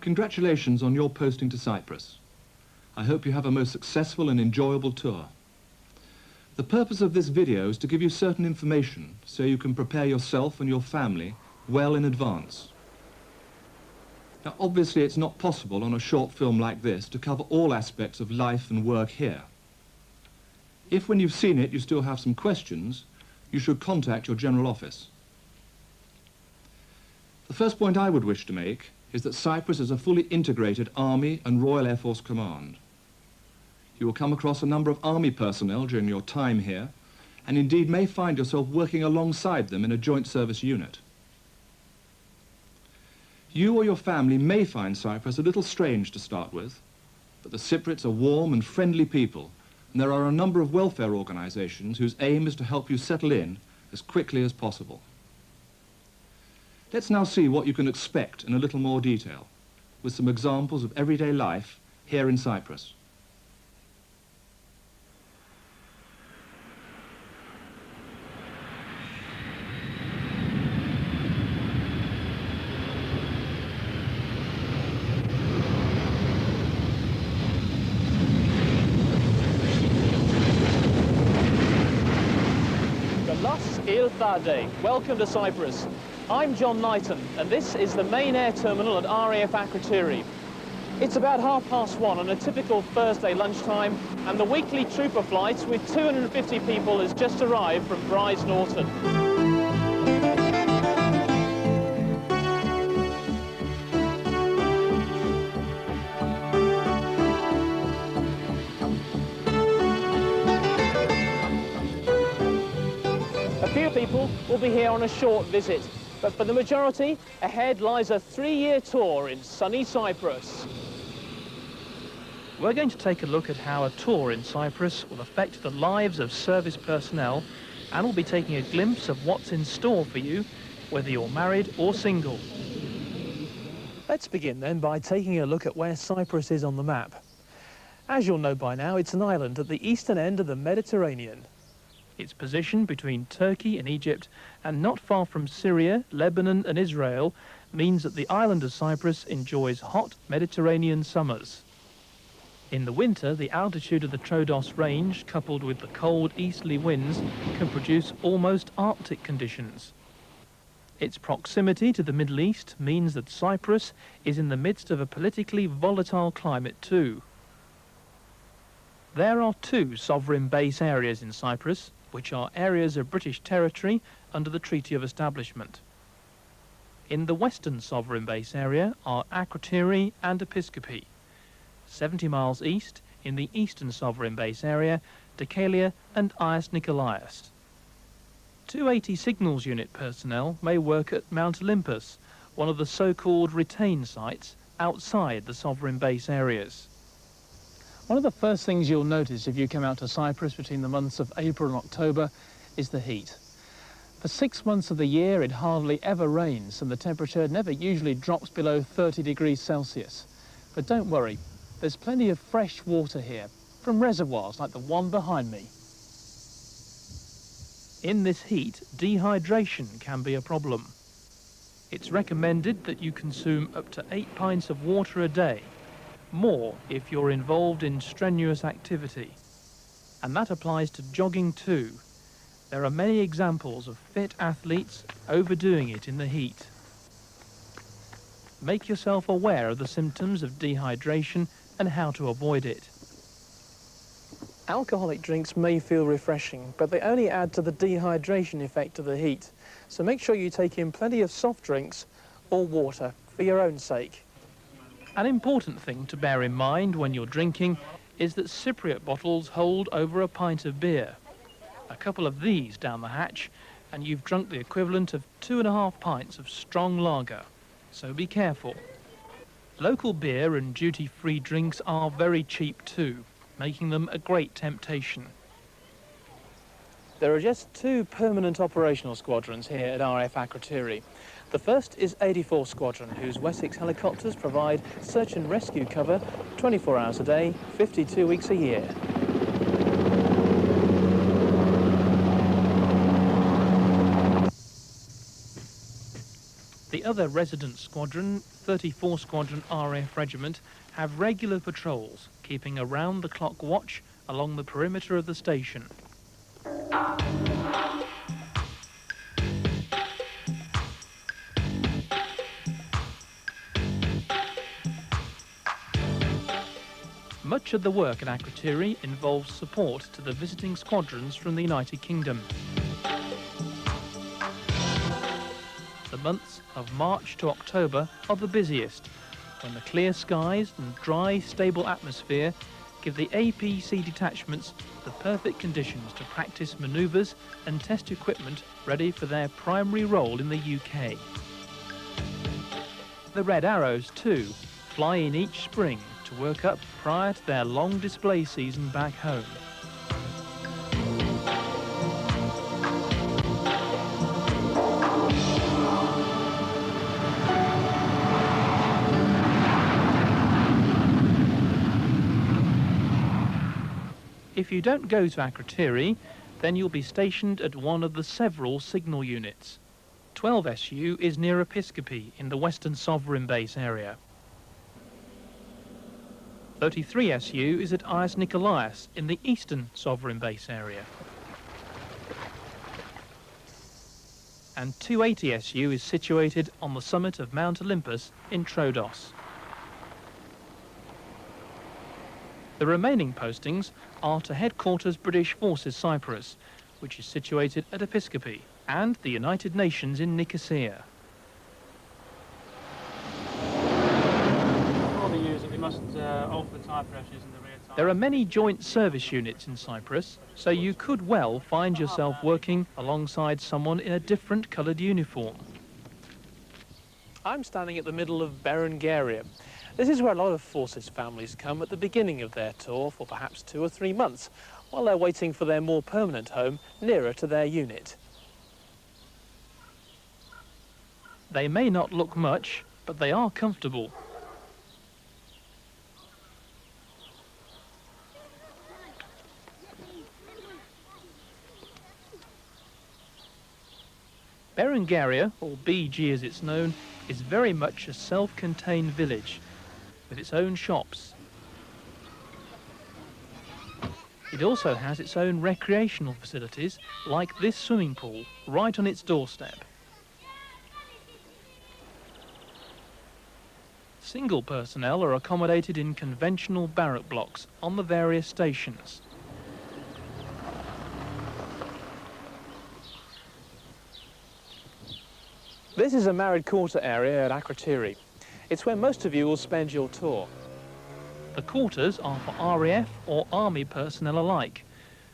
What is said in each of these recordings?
Congratulations on your posting to Cyprus. I hope you have a most successful and enjoyable tour. The purpose of this video is to give you certain information so you can prepare yourself and your family well in advance. Now, obviously it's not possible on a short film like this to cover all aspects of life and work here. If when you've seen it you still have some questions, you should contact your general office. The first point I would wish to make is that Cyprus is a fully integrated Army and Royal Air Force command. You will come across a number of Army personnel during your time here, and indeed may find yourself working alongside them in a joint service unit. You or your family may find Cyprus a little strange to start with, but the Cypriots are warm and friendly people, and there are a number of welfare organisations whose aim is to help you settle in as quickly as possible. Let's now see what you can expect in a little more detail, with some examples of everyday life here in Cyprus. Welcome to Cyprus. I'm John Knighton, and this is the main air terminal at RAF Akrotiri. It's about 1:30 on a typical Thursday lunchtime, and the weekly trooper flight with 250 people has just arrived from Brize Norton. People will be here on a short visit, but for the majority, ahead lies a 3-year tour in sunny Cyprus. We're going to take a look at how a tour in Cyprus will affect the lives of service personnel, and we'll be taking a glimpse of what's in store for you, whether you're married or single. Let's begin then by taking a look at where Cyprus is on the map. As you'll know by now, it's an island at the eastern end of the Mediterranean. Its position between Turkey and Egypt, and not far from Syria, Lebanon and Israel, means that the island of Cyprus enjoys hot Mediterranean summers. In the winter, the altitude of the Troodos range, coupled with the cold easterly winds, can produce almost Arctic conditions. Its proximity to the Middle East means that Cyprus is in the midst of a politically volatile climate too. There are 2 sovereign base areas in Cyprus, which are areas of British territory under the Treaty of Establishment. In the western sovereign base area are Akrotiri and Episkopi. 70 miles east, in the eastern sovereign base area, Deucalion and Ias Nikolaos. 280 Signals Unit personnel may work at Mount Olympus, one of the so-called retain sites outside the sovereign base areas. One of the first things you'll notice if you come out to Cyprus between the months of April and October is the heat. For 6 months of the year it hardly ever rains, and the temperature never usually drops below 30 degrees Celsius. But don't worry, there's plenty of fresh water here, from reservoirs like the one behind me. In this heat, dehydration can be a problem. It's recommended that you consume up to 8 pints of water a day, more if you're involved in strenuous activity. And that applies to jogging too. There are many examples of fit athletes overdoing it in the heat. Make yourself aware of the symptoms of dehydration and how to avoid it. Alcoholic drinks may feel refreshing, but they only add to the dehydration effect of the heat. So make sure you take in plenty of soft drinks or water for your own sake. An important thing to bear in mind when you're drinking is that Cypriot bottles hold over a pint of beer. A couple of these down the hatch and you've drunk the equivalent of 2.5 pints of strong lager, so be careful. Local beer and duty-free drinks are very cheap too, making them a great temptation. There are just 2 permanent operational squadrons here at RAF Akrotiri. The first is 84 Squadron, whose Wessex helicopters provide search and rescue cover 24 hours a day, 52 weeks a year. The other resident squadron, 34 Squadron RAF Regiment, have regular patrols, keeping a round-the-clock watch along the perimeter of the station. Much of the work at Akrotiri involves support to the visiting squadrons from the United Kingdom. The months of March to October are the busiest, when the clear skies and dry, stable atmosphere give the APC detachments the perfect conditions to practice manoeuvres and test equipment ready for their primary role in the UK. The Red Arrows, too, fly in each spring to work up prior to their long display season back home. If you don't go to Akrotiri, then you'll be stationed at one of the several signal units. 12 SU is near Episcopi in the Western Sovereign Base area. 33 SU is at Ias Nikolaos in the Eastern Sovereign Base area. And 280 SU is situated on the summit of Mount Olympus in Troodos. The remaining postings are to Headquarters British Forces Cyprus, which is situated at Episcopi, and the United Nations in Nicosia. There are many joint service units in Cyprus, so you could well find yourself working alongside someone in a different coloured uniform. I'm standing at the middle of Berengaria. This is where a lot of forces families come at the beginning of their tour for perhaps 2 or 3 months, while they're waiting for their more permanent home nearer to their unit. They may not look much, but they are comfortable. Berengaria, or BG as it's known, is very much a self-contained village with its own shops. It also has its own recreational facilities, like this swimming pool, right on its doorstep. Single personnel are accommodated in conventional barrack blocks on the various stations. This is a married quarter area at Akrotiri. It's where most of you will spend your tour. The quarters are for RAF or Army personnel alike,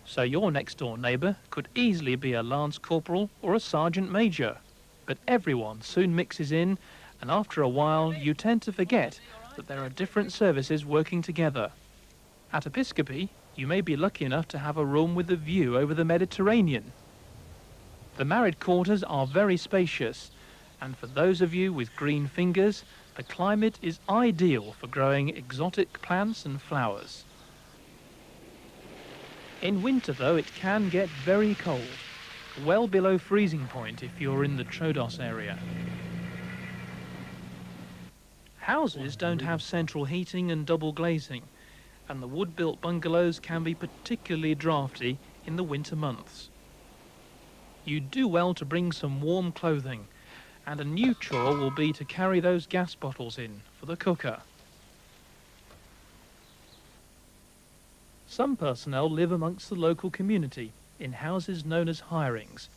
so your next door neighbour could easily be a Lance Corporal or a Sergeant Major. But everyone soon mixes in, and after a while you tend to forget that there are different services working together. At Episcopi, you may be lucky enough to have a room with a view over the Mediterranean. The married quarters are very spacious, and for those of you with green fingers, the climate is ideal for growing exotic plants and flowers. In winter, though, it can get very cold, well below freezing point if you're in the Troodos area. Houses don't have central heating and double glazing, and the wood-built bungalows can be particularly drafty in the winter months. You do well to bring some warm clothing, and a new chore will be to carry those gas bottles in for the cooker. Some personnel live amongst the local community in houses known as hirings,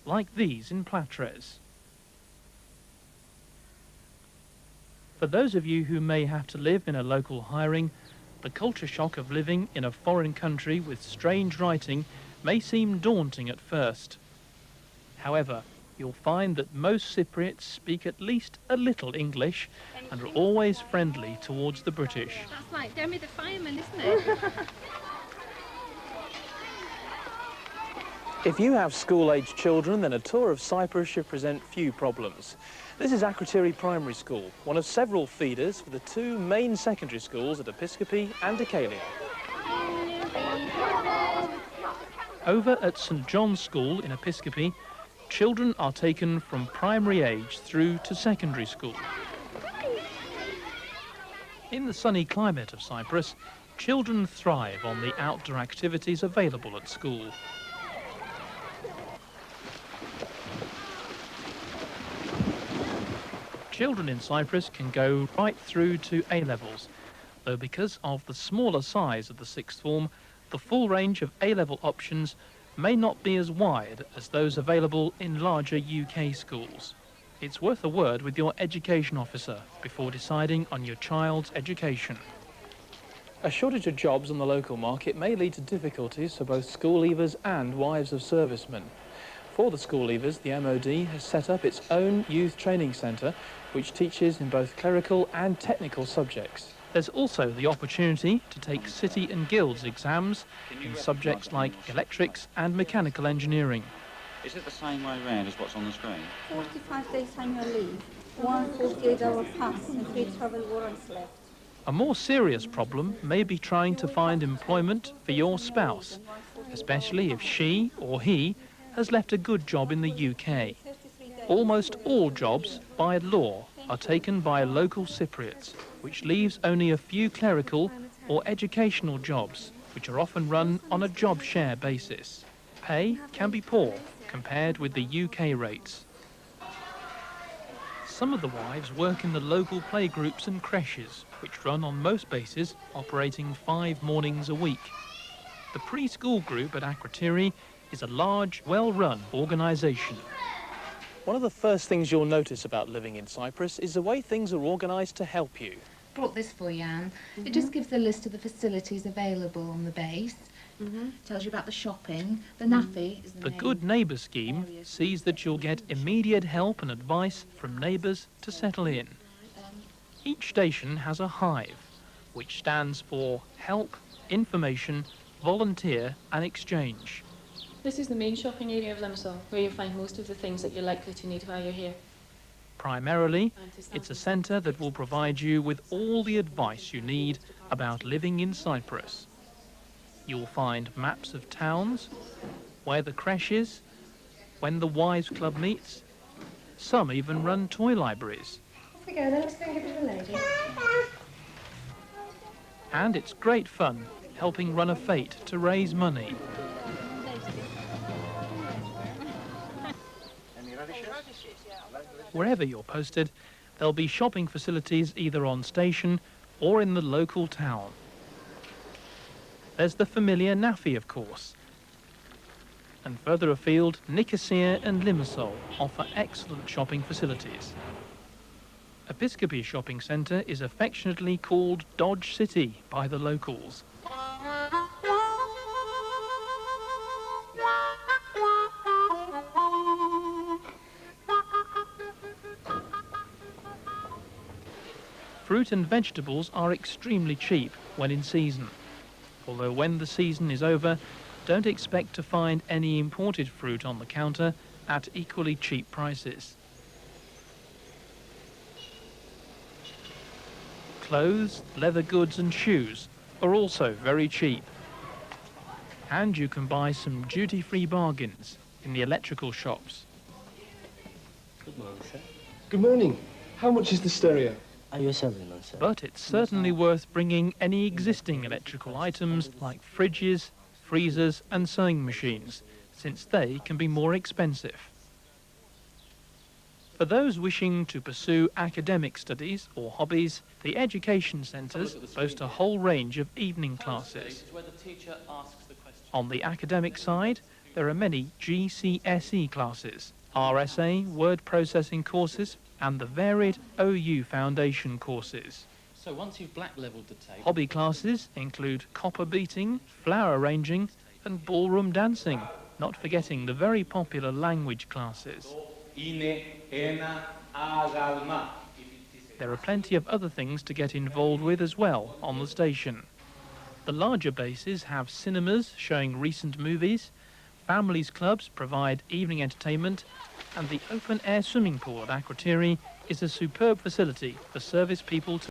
like these in Platres. For those of you who may have to live in a local hiring, the culture shock of living in a foreign country with strange writing may seem daunting at first. However, you'll find that most Cypriots speak at least a little English and are always friendly towards the British. That's like Demi the fireman, isn't it? If you have school-aged children, then a tour of Cyprus should present few problems. This is Akrotiri Primary School, one of several feeders for the 2 main secondary schools at Episcopi and Deucalia. Over at St John's School in Episcopi, children are taken from primary age through to secondary school. In the sunny climate of Cyprus, children thrive on the outdoor activities available at school. Children in Cyprus can go right through to A-levels, though because of the smaller size of the sixth form, the full range of A-level options may not be as wide as those available in larger UK schools. It's worth a word with your education officer before deciding on your child's education. A shortage of jobs on the local market may lead to difficulties for both school leavers and wives of servicemen. For the school leavers, the MOD has set up its own youth training centre, which teaches in both clerical and technical subjects. There's also the opportunity to take city and guilds exams in subjects like electrics and mechanical engineering. Is it the same way round as what's on the screen? 45 days annual leave, 1 48-hour pass and 3 travel warrants left. A more serious problem may be trying to find employment for your spouse, especially if she or he has left a good job in the UK. Almost all jobs, by law, are taken by local Cypriots, which leaves only a few clerical or educational jobs, which are often run on a job share basis. Pay can be poor compared with the UK rates. Some of the wives work in the local playgroups and creches, which run on most bases, operating 5 mornings a week. The preschool group at Akrotiri is a large, well-run organisation. One of the first things you'll notice about living in Cyprus is the way things are organised to help you. Brought this for you, Anne. It just gives a list of the facilities available on the base. Tells you about the shopping. The NAFI is The Good Neighbour scheme sees that you'll get immediate help and advice from neighbours to settle in. Each station has a hive, which stands for Help, Information, Volunteer and Exchange. This is the main shopping area of Limassol, where you'll find most of the things that you're likely to need while you're here. Primarily, it's a centre that will provide you with all the advice you need about living in Cyprus. You'll find maps of towns, where the creche is, when the Wives Club meets. Some even run toy libraries. Off we go then, let's go and give it to the lady. And it's great fun helping run a fete to raise money. Wherever you're posted, there'll be shopping facilities either on station or in the local town. There's the familiar NAFI, of course. And further afield, Nicosia and Limassol offer excellent shopping facilities. Episcopi Shopping Centre is affectionately called Dodge City by the locals. Fruit and vegetables are extremely cheap when in season. Although when the season is over, don't expect to find any imported fruit on the counter at equally cheap prices. Clothes, leather goods and shoes are also very cheap. And you can buy some duty-free bargains in the electrical shops. Good morning, sir. Good morning. How much is the stereo? Are you a salesman, sir? But it's certainly worth bringing any existing electrical items like fridges, freezers and sewing machines, since they can be more expensive. For those wishing to pursue academic studies or hobbies, the education centres boast a whole range of evening classes. On the academic side, there are many GCSE classes, RSA, word processing courses, and the varied OU foundation courses. So once you've black-levelled the tape... Hobby classes include copper beating, flower arranging, and ballroom dancing, not forgetting the very popular language classes. There are plenty of other things to get involved with as well on the station. The larger bases have cinemas showing recent movies, families clubs provide evening entertainment, and the open-air swimming pool at Akrotiri is a superb facility for service people to